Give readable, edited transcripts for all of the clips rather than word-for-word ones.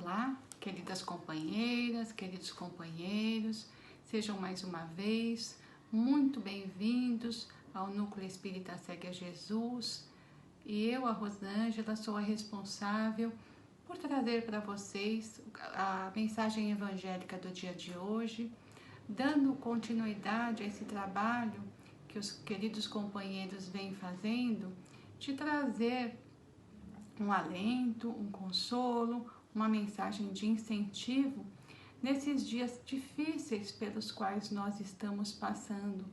Olá, queridas companheiras, queridos companheiros, sejam mais uma vez muito bem-vindos ao Núcleo Espírita Segue a Jesus. E eu, a Rosângela, sou a responsável por trazer para vocês a mensagem evangélica do dia de hoje, dando continuidade a esse trabalho que os queridos companheiros vêm fazendo, de trazer um alento, um consolo, uma mensagem de incentivo nesses dias difíceis pelos quais nós estamos passando.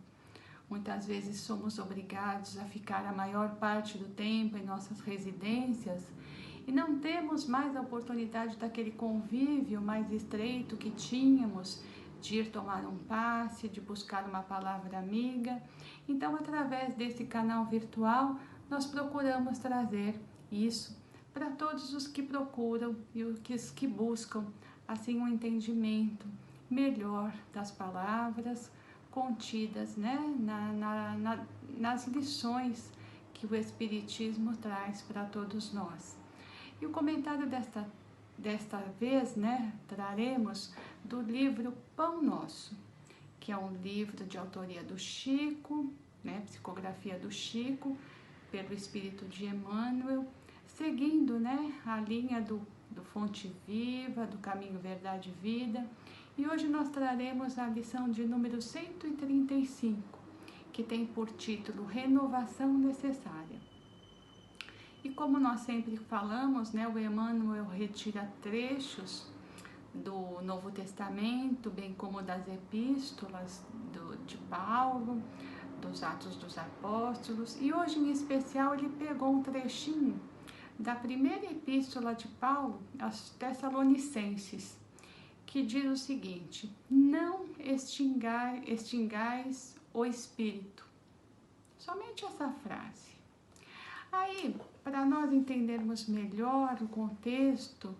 Muitas vezes somos obrigados a ficar a maior parte do tempo em nossas residências e não temos mais a oportunidade daquele convívio mais estreito que tínhamos, de ir tomar um passe, de buscar uma palavra amiga. Então, através desse canal virtual, nós procuramos trazer isso para todos os que procuram e os que buscam assim um entendimento melhor das palavras contidas, né, nas lições que o Espiritismo traz para todos nós. E o comentário desta vez, né, traremos do livro Pão Nosso, que é um livro de autoria do Chico, né, psicografia do Chico, pelo Espírito de Emmanuel, seguindo, né, a linha do Fonte Viva, do Caminho Verdade e Vida. E hoje nós traremos a lição de número 135, que tem por título Renovação Necessária. E como nós sempre falamos, né, o Emmanuel retira trechos do Novo Testamento, bem como das epístolas de Paulo, dos Atos dos Apóstolos, e hoje em especial ele pegou um trechinho da primeira epístola de Paulo aos Tessalonicenses, que diz o seguinte: não extingais o Espírito. Somente essa frase. Aí, para nós entendermos melhor o contexto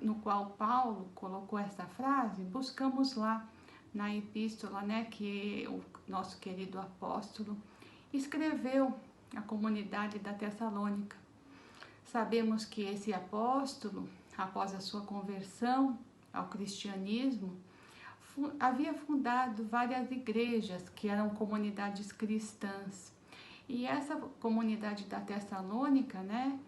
no qual Paulo colocou essa frase, buscamos lá na epístola, né, que o nosso querido apóstolo escreveu à comunidade da Tessalônica. Sabemos que esse apóstolo, após a sua conversão ao cristianismo, havia fundado várias igrejas que eram comunidades cristãs. E essa comunidade da Tessalônica, né,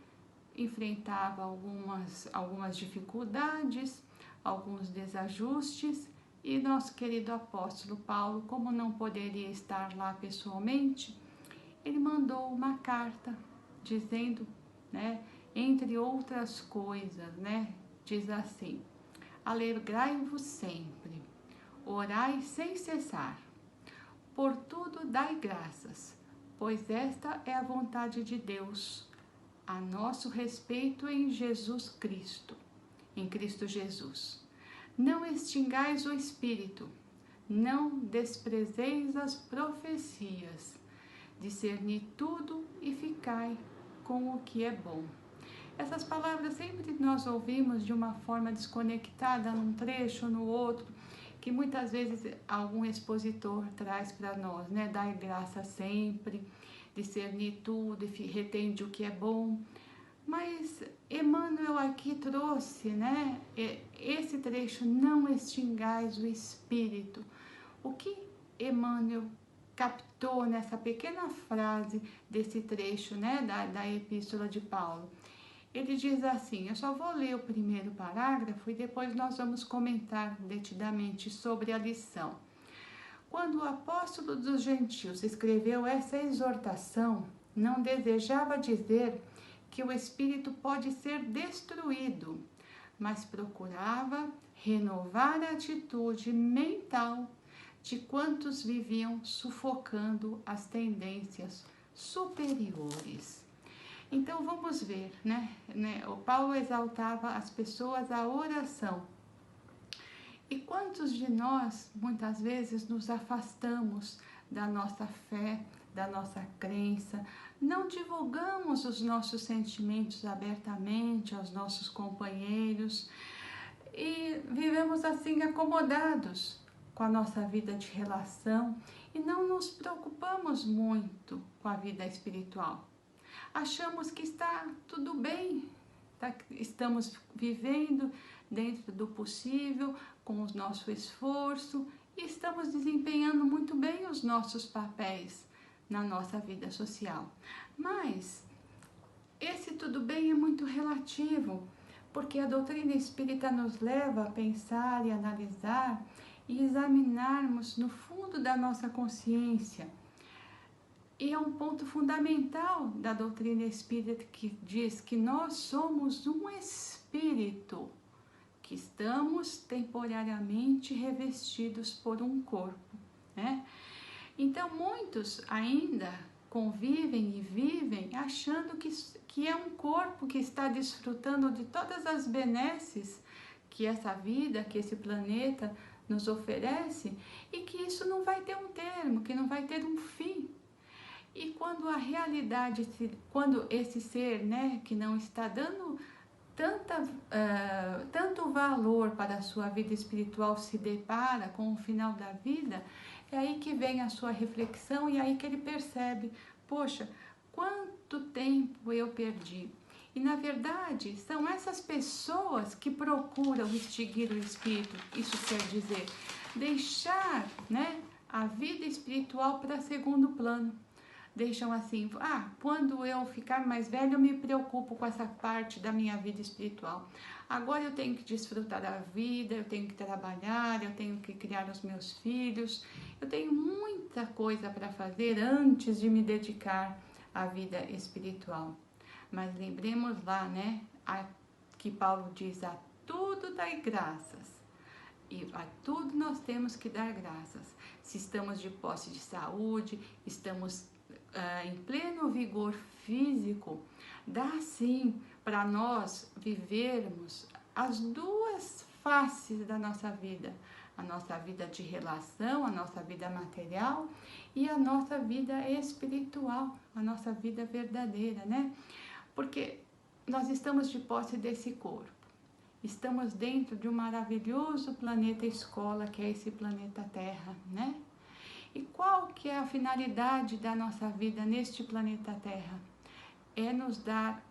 enfrentava algumas dificuldades, alguns desajustes, e nosso querido apóstolo Paulo, como não poderia estar lá pessoalmente, ele mandou uma carta dizendo, né, entre outras coisas, né, diz assim: alegrai-vos sempre, orai sem cessar, por tudo dai graças, pois esta é a vontade de Deus a nosso respeito em Jesus Cristo, em Cristo Jesus. Não extingais o Espírito, não desprezeis as profecias, discerni tudo e ficai com o que é bom. Essas palavras sempre nós ouvimos de uma forma desconectada, num trecho ou no outro, que muitas vezes algum expositor traz para nós, né? Dai graça sempre, discernir tudo e retende o que é bom. Mas Emmanuel aqui trouxe, né, esse trecho, não extingais o Espírito. O que Emmanuel captou nessa pequena frase desse trecho, né, da epístola de Paulo? Ele diz assim, eu só vou ler o primeiro parágrafo e depois nós vamos comentar detidamente sobre a lição. Quando o apóstolo dos gentios escreveu essa exortação, não desejava dizer que o espírito pode ser destruído, mas procurava renovar a atitude mental de quantos viviam sufocando as tendências superiores. Então vamos ver, né? O Paulo exaltava as pessoas à oração. E quantos de nós, muitas vezes, nos afastamos da nossa fé, da nossa crença, não divulgamos os nossos sentimentos abertamente aos nossos companheiros e vivemos assim acomodados com a nossa vida de relação e não nos preocupamos muito com a vida espiritual. Achamos que está tudo bem, estamos vivendo dentro do possível, com o nosso esforço, e estamos desempenhando muito bem os nossos papéis na nossa vida social. Mas esse tudo bem é muito relativo, porque a doutrina espírita nos leva a pensar e analisar e examinarmos no fundo da nossa consciência. E é um ponto fundamental da doutrina espírita que diz que nós somos um espírito, que estamos temporariamente revestidos por um corpo, né? Então, muitos ainda convivem e vivem achando que é um corpo que está desfrutando de todas as benesses que essa vida, que esse planeta nos oferece, e que isso não vai ter um termo, que não vai ter um fim. E quando a realidade, quando esse ser, né, que não está dando tanto valor para a sua vida espiritual se depara com o final da vida, é aí que vem a sua reflexão e aí que ele percebe, poxa, quanto tempo eu perdi. E na verdade são essas pessoas que procuram extinguir o espírito. Isso quer dizer deixar, né, a vida espiritual para segundo plano. Deixam assim, quando eu ficar mais velho eu me preocupo com essa parte da minha vida espiritual. Agora eu tenho que desfrutar da vida, eu tenho que trabalhar, eu tenho que criar os meus filhos, eu tenho muita coisa para fazer antes de me dedicar à vida espiritual. Mas lembremos lá, né, que Paulo diz, a tudo dai graças. E a tudo nós temos que dar graças. Se estamos de posse de saúde, estamos em pleno vigor físico, dá sim para nós vivermos as duas faces da nossa vida. A nossa vida de relação, a nossa vida material e a nossa vida espiritual, a nossa vida verdadeira, né? Porque nós estamos de posse desse corpo. Estamos dentro de um maravilhoso planeta escola, que é esse planeta Terra, né? E qual que é a finalidade da nossa vida neste planeta Terra? É nos dar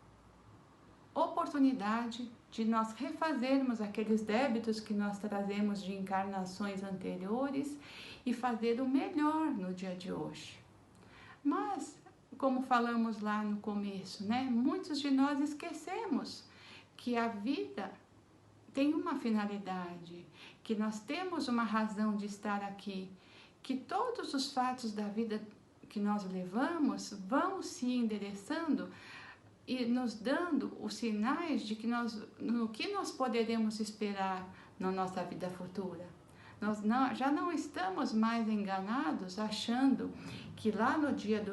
oportunidade de nós refazermos aqueles débitos que nós trazemos de encarnações anteriores e fazer o melhor no dia de hoje. Mas, como falamos lá no começo, né? Muitos de nós esquecemos que a vida tem uma finalidade, que nós temos uma razão de estar aqui, que todos os fatos da vida que nós levamos vão se endereçando e nos dando os sinais de que no que nós poderemos esperar na nossa vida futura. Nós já não estamos mais enganados achando que lá no dia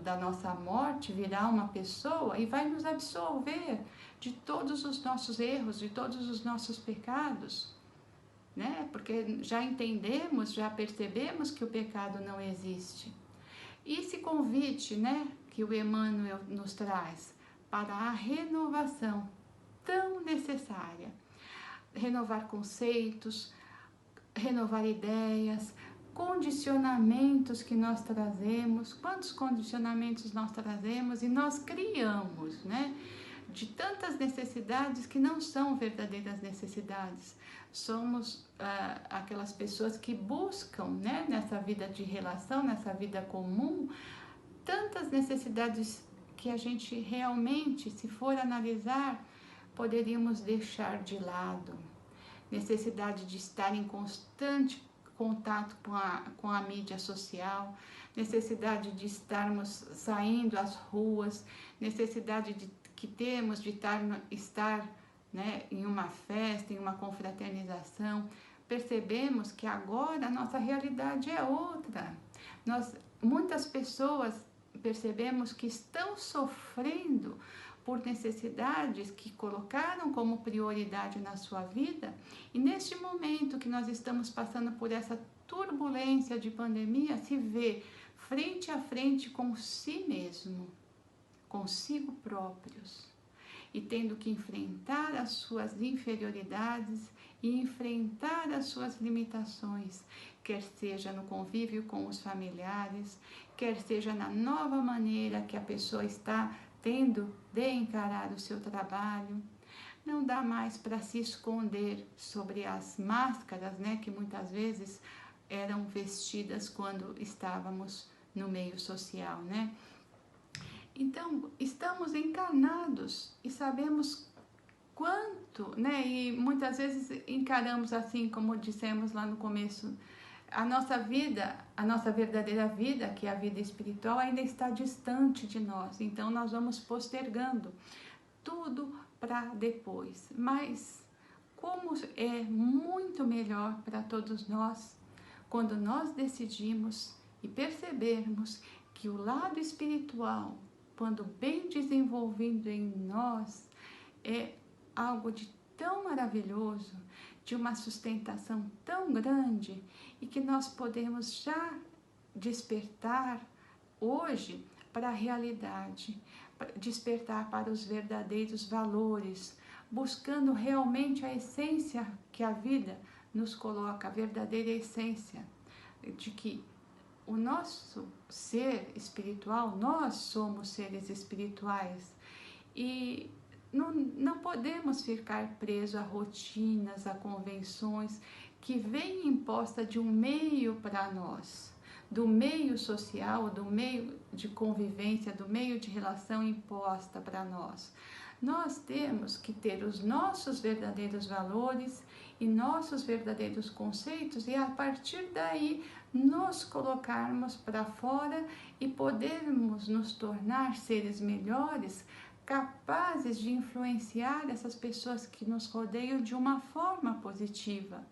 da nossa morte virá uma pessoa e vai nos absolver de todos os nossos erros, de todos os nossos pecados, né? Porque já entendemos, já percebemos que o pecado não existe. E esse convite, né, que o Emmanuel nos traz para a renovação tão necessária, renovar conceitos, renovar ideias, condicionamentos que nós trazemos, quantos condicionamentos nós trazemos e nós criamos, né? De tantas necessidades que não são verdadeiras necessidades. Somos aquelas pessoas que buscam, né, nessa vida de relação, nessa vida comum, tantas necessidades que a gente realmente, se for analisar, poderíamos deixar de lado. Necessidade de estar em constante contato com a mídia social, necessidade de estarmos saindo às ruas, necessidade que temos de estar, né, em uma festa, em uma confraternização. Percebemos que agora a nossa realidade é outra. Muitas pessoas percebemos que estão sofrendo por necessidades que colocaram como prioridade na sua vida, e neste momento que nós estamos passando por essa turbulência de pandemia, se vê frente a frente com si mesmo, consigo próprios, e tendo que enfrentar as suas inferioridades e enfrentar as suas limitações, quer seja no convívio com os familiares, quer seja na nova maneira que a pessoa está tendo de encarar o seu trabalho, Não dá mais para se esconder sobre as máscaras, né, que muitas vezes eram vestidas quando estávamos no meio social, né? Então, estamos encarnados e sabemos quanto, né? E muitas vezes encaramos assim, como dissemos lá no começo, a nossa vida, a nossa verdadeira vida, que é a vida espiritual, ainda está distante de nós. Então, nós vamos postergando tudo para depois. Mas como é muito melhor para todos nós quando nós decidimos e percebermos que o lado espiritual, quando bem desenvolvido em nós, é algo de tão maravilhoso, de uma sustentação tão grande, e que nós podemos já despertar hoje para a realidade, despertar para os verdadeiros valores, buscando realmente a essência que a vida nos coloca, a verdadeira essência de que o nosso ser espiritual, nós somos seres espirituais e não podemos ficar presos a rotinas, a convenções que vêm imposta de um meio para nós, do meio social, do meio de convivência, do meio de relação imposta para nós. Nós temos que ter os nossos verdadeiros valores e nossos verdadeiros conceitos e a partir daí nos colocarmos para fora e podermos nos tornar seres melhores, capazes de influenciar essas pessoas que nos rodeiam de uma forma positiva.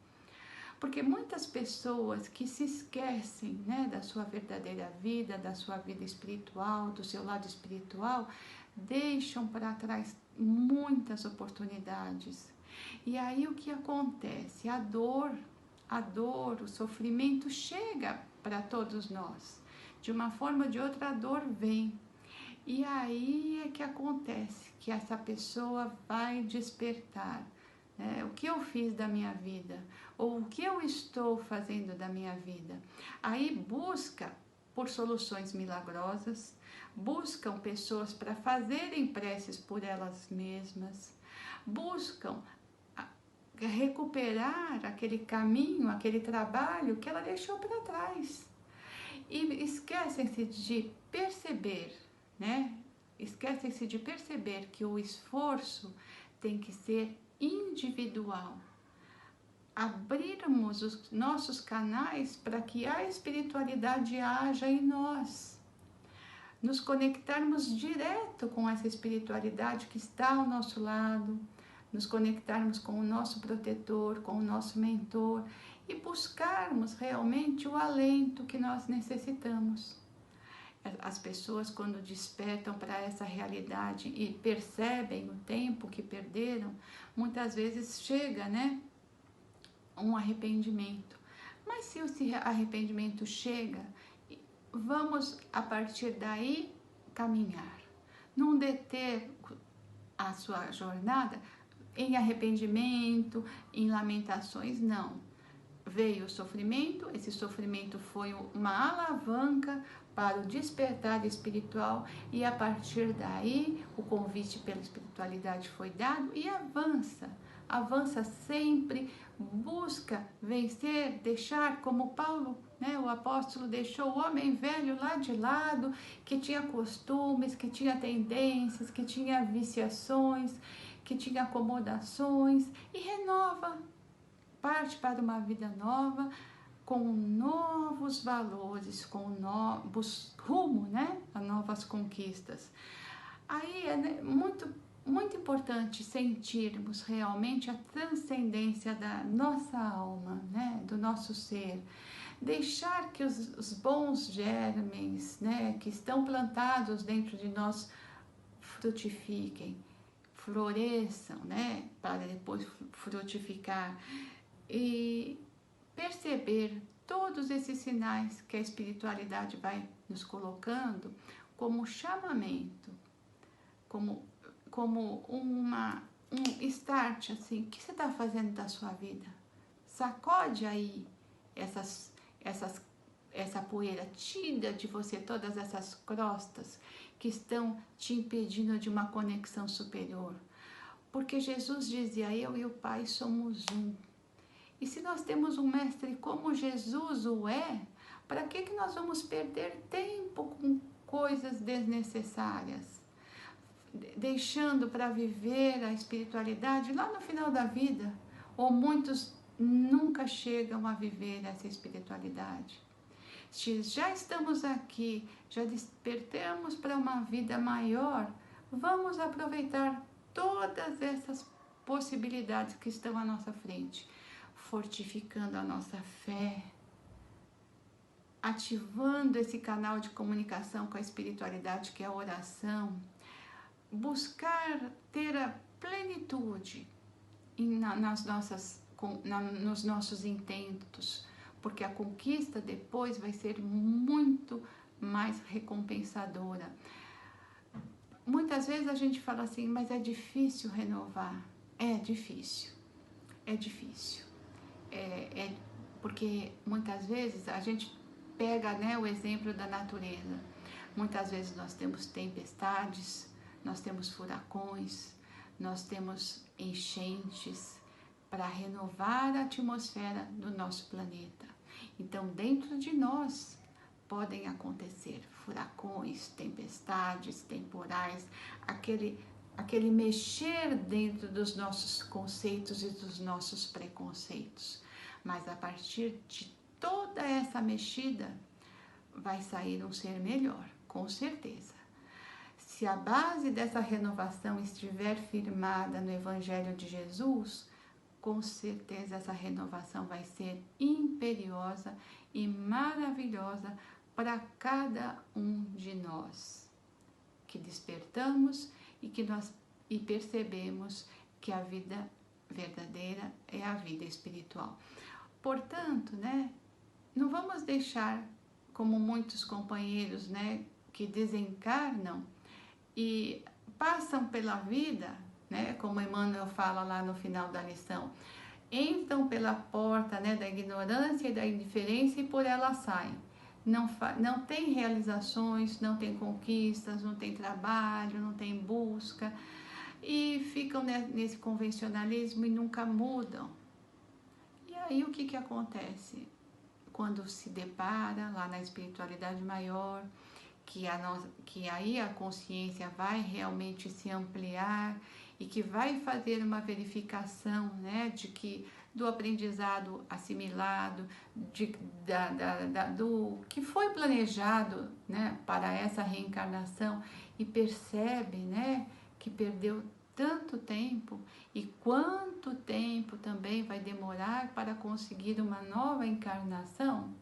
Porque muitas pessoas que se esquecem, né, da sua verdadeira vida, da sua vida espiritual, do seu lado espiritual, deixam para trás muitas oportunidades. E aí o que acontece? A dor, o sofrimento chega para todos nós. De uma forma ou de outra, a dor vem. E aí é que acontece que essa pessoa vai despertar. O que eu fiz da minha vida? Ou o que eu estou fazendo da minha vida? Aí busca por soluções milagrosas, buscam pessoas para fazerem preces por elas mesmas, buscam recuperar aquele caminho, aquele trabalho que ela deixou para trás. E esquecem-se de perceber, né? Esquecem-se de perceber que o esforço tem que ser individual. Abrirmos os nossos canais para que a espiritualidade haja em nós. Nos conectarmos direto com essa espiritualidade que está ao nosso lado, nos conectarmos com o nosso protetor, com o nosso mentor e buscarmos realmente o alento que nós necessitamos. As pessoas, quando despertam para essa realidade e percebem o tempo que perderam, muitas vezes chega, né, um arrependimento. Mas se esse arrependimento chega, vamos a partir daí caminhar. Não deter a sua jornada em arrependimento, em lamentações, não. Veio o sofrimento, esse sofrimento foi uma alavanca para o despertar espiritual e a partir daí o convite pela espiritualidade foi dado e avança sempre, busca vencer, deixar como Paulo, né, o apóstolo deixou o homem velho lá de lado, que tinha costumes, que tinha tendências, que tinha viciações, que tinha acomodações e renova, parte para uma vida nova, com novos valores, com novos rumo, né, a novas conquistas. Aí é muito importante sentirmos realmente a transcendência da nossa alma, né, do nosso ser. Deixar que os bons germes, né, que estão plantados dentro de nós frutifiquem, floresçam, né, para depois frutificar. E perceber todos esses sinais que a espiritualidade vai nos colocando como chamamento, como um start, assim, o que você está fazendo da sua vida? Sacode aí essa poeira, tira de você todas essas crostas que estão te impedindo de uma conexão superior. Porque Jesus dizia, eu e o Pai somos um. E se nós temos um mestre como Jesus o é, para que nós vamos perder tempo com coisas desnecessárias? Deixando para viver a espiritualidade lá no final da vida, ou muitos nunca chegam a viver essa espiritualidade. Se já estamos aqui, já despertamos para uma vida maior, vamos aproveitar todas essas possibilidades que estão à nossa frente, fortificando a nossa fé, ativando esse canal de comunicação com a espiritualidade que é a oração, buscar ter a plenitude nos nossos intentos, porque a conquista depois vai ser muito mais recompensadora. Muitas vezes a gente fala assim, mas é difícil renovar. É difícil, é difícil. Porque muitas vezes a gente pega, né, o exemplo da natureza. Muitas vezes nós temos tempestades, nós temos furacões, nós temos enchentes para renovar a atmosfera do nosso planeta. Então, dentro de nós podem acontecer furacões, tempestades, temporais, aquele mexer dentro dos nossos conceitos e dos nossos preconceitos. Mas a partir de toda essa mexida, vai sair um ser melhor, com certeza. Se a base dessa renovação estiver firmada no Evangelho de Jesus, com certeza essa renovação vai ser imperiosa e maravilhosa para cada um de nós, que despertamos e percebemos que a vida verdadeira é a vida espiritual. Portanto, né, não vamos deixar, como muitos companheiros, né, que desencarnam e passam pela vida, né, como Emmanuel fala lá no final da lição, entram pela porta, né, da ignorância e da indiferença e por ela saem. Não tem realizações, não tem conquistas, não tem trabalho, não tem busca e ficam nesse convencionalismo e nunca mudam. E aí o que acontece? Quando se depara lá na espiritualidade maior, que aí a consciência vai realmente se ampliar e que vai fazer uma verificação, né, do aprendizado assimilado, do que foi planejado, né, para essa reencarnação, e percebe, né, que perdeu tanto tempo e quanto tempo também vai demorar para conseguir uma nova encarnação.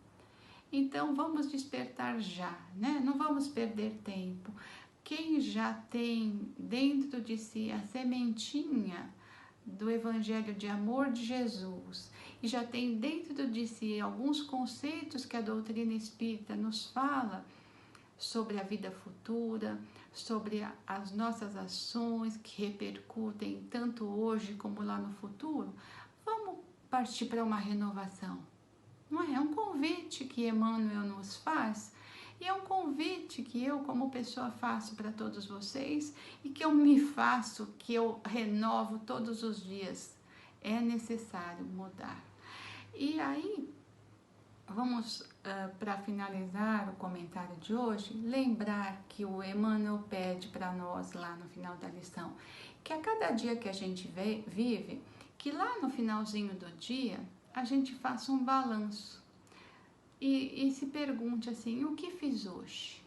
Então vamos despertar já, né? Não vamos perder tempo. Quem já tem dentro de si a sementinha do Evangelho de amor de Jesus e já tem dentro de si alguns conceitos que a doutrina espírita nos fala sobre a vida futura, sobre as nossas ações que repercutem tanto hoje como lá no futuro, vamos partir para uma renovação. Não é? É um convite que Emmanuel nos faz e é um convite que eu, como pessoa, faço para todos vocês e que eu me faço, que eu renovo todos os dias. É necessário mudar. E aí, vamos, para finalizar o comentário de hoje, lembrar que o Emmanuel pede para nós lá no final da lição, que a cada dia que a gente vive, que lá no finalzinho do dia, a gente faça um balanço e se pergunte assim, o que fiz hoje?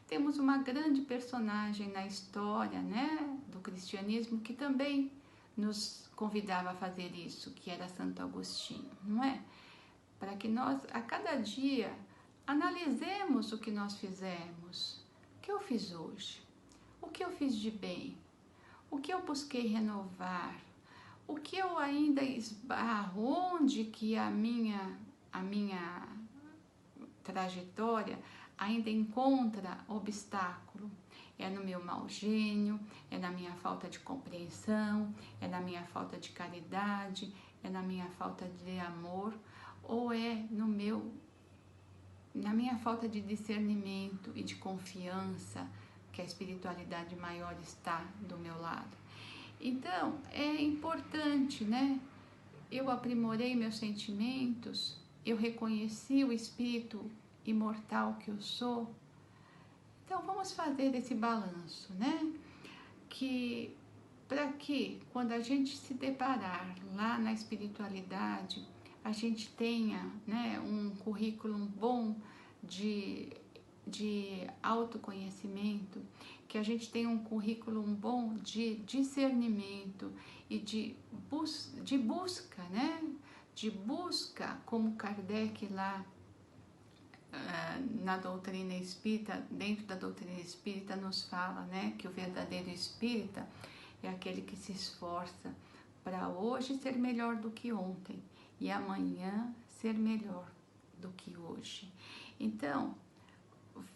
Temos uma grande personagem na história, né, do cristianismo que também nos convidava a fazer isso, que era Santo Agostinho, não é? Para que nós, a cada dia, analisemos o que nós fizemos. O que eu fiz hoje? O que eu fiz de bem? O que eu busquei renovar? O que eu ainda esbarro? Onde que a minha trajetória ainda encontra obstáculo? É no meu mau gênio? É na minha falta de compreensão? É na minha falta de caridade? É na minha falta de amor? Ou é na minha falta de discernimento e de confiança que a espiritualidade maior está do meu lado? Então, é importante, né? Eu aprimorei meus sentimentos, eu reconheci o espírito imortal que eu sou. Então, vamos fazer esse balanço, né? Que para que quando a gente se deparar lá na espiritualidade, a gente tenha, né, um currículo bom de autoconhecimento, que a gente tenha um currículo bom de discernimento e de busca, né? De busca, como Kardec lá na doutrina espírita, dentro da doutrina espírita nos fala, né, que o verdadeiro espírita é aquele que se esforça para hoje ser melhor do que ontem e amanhã ser melhor do que hoje. Então,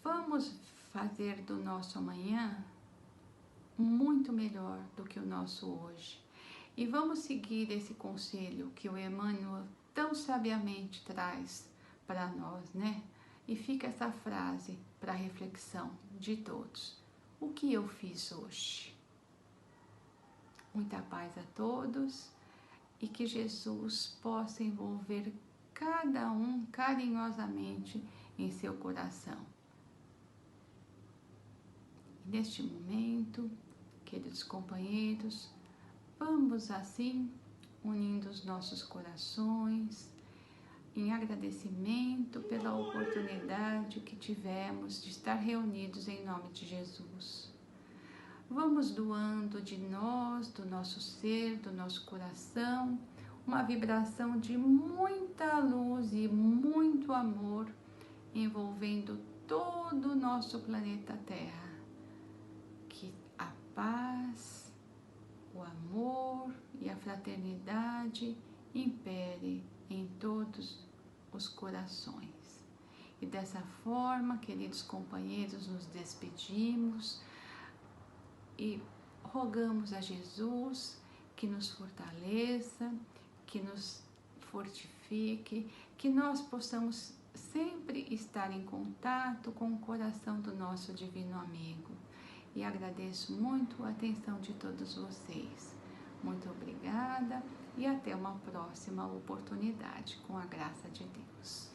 vamos fazer do nosso amanhã muito melhor do que o nosso hoje. E vamos seguir esse conselho que o Emmanuel tão sabiamente traz para nós, né? E fica essa frase para reflexão de todos. O que eu fiz hoje? Muita paz a todos e que Jesus possa envolver cada um carinhosamente em seu coração. Neste momento, queridos companheiros, vamos assim unindo os nossos corações em agradecimento pela oportunidade que tivemos de estar reunidos em nome de Jesus. Vamos doando de nós, do nosso ser, do nosso coração, uma vibração de muita luz e muito amor envolvendo todo o nosso planeta Terra. Que a paz, o amor e a fraternidade impere em todos os corações. E dessa forma, queridos companheiros, nos despedimos e rogamos a Jesus que nos fortaleça, que nos fortifique, que nós possamos sempre estar em contato com o coração do nosso divino amigo. E agradeço muito a atenção de todos vocês. Muito obrigada e até uma próxima oportunidade, com a graça de Deus.